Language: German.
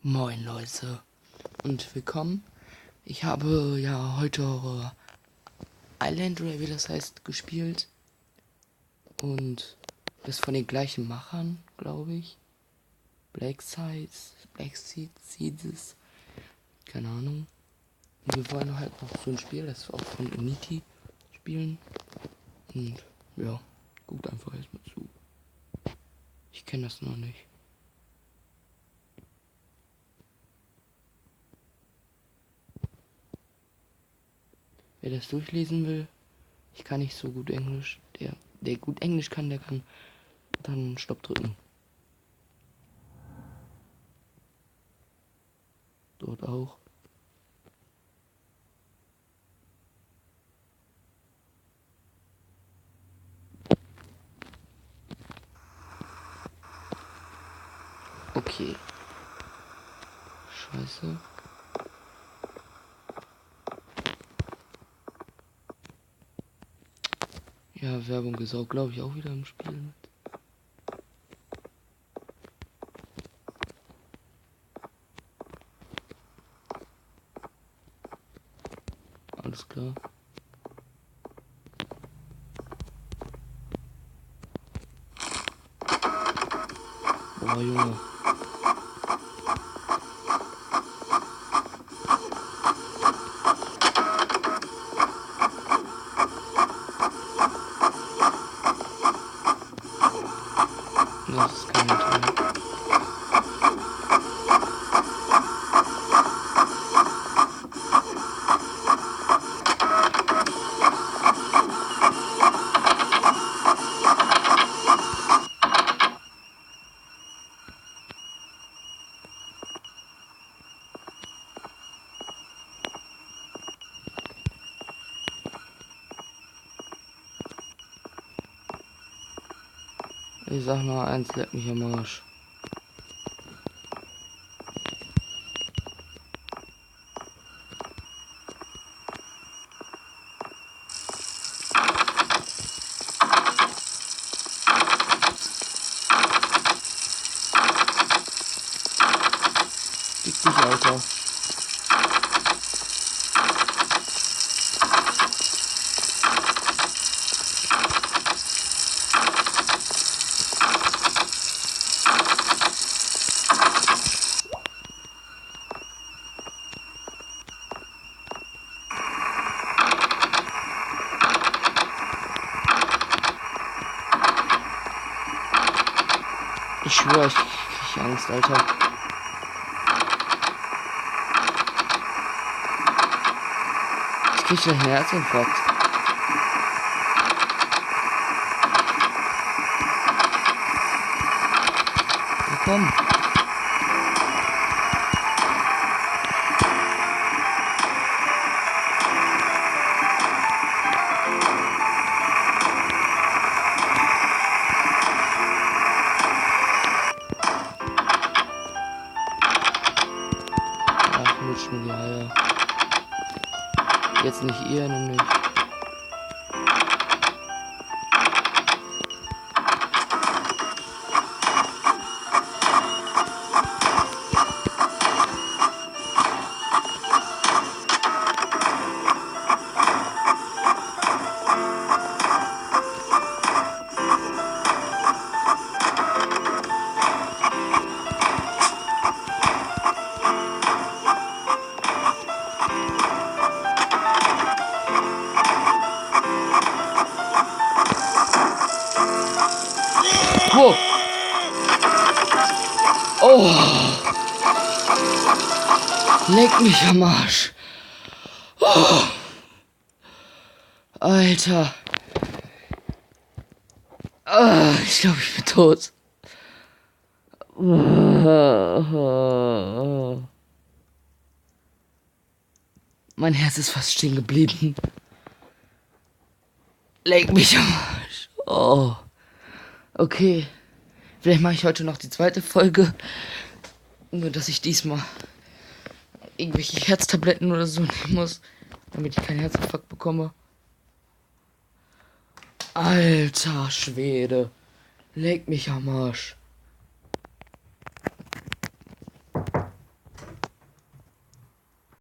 Moin Leute und willkommen. Ich habe ja heute Island oder wie das heißt gespielt und das von den gleichen Machern, glaube ich. Black Seeds, keine Ahnung. Und wir wollen halt noch so ein Spiel, das wir auch von Unity spielen. Und ja, guckt einfach erstmal zu. Ich kenne das noch nicht. Wer das durchlesen will, ich kann nicht so gut Englisch. Der gut Englisch kann, der kann dann Stopp drücken. Dort auch. Okay. Scheiße. Ja, Werbung ist auch, glaube ich, auch wieder im Spiel mit. Alles klar. Boah, Junge. Das ist kein Internet. Ich sag mal eins, leck mich am Arsch. Fick dich, Alter. Ich schwöre, ich krieg Angst, Alter. Ich krieg einen Herzinfarkt. Ja, komm. Ach, lutsch mir die Eier. Jetzt nicht ihr, nämlich. Wow. Oh. Leck mich am Arsch. Oh. Alter. Ich glaube, ich bin tot. Mein Herz ist fast stehen geblieben. Leck mich am Arsch. Oh. Okay. Vielleicht mache ich heute noch die zweite Folge. Nur, dass ich diesmal irgendwelche Herztabletten oder so nehmen muss, damit ich keinen Herzinfarkt bekomme. Alter Schwede. Leck mich am Arsch.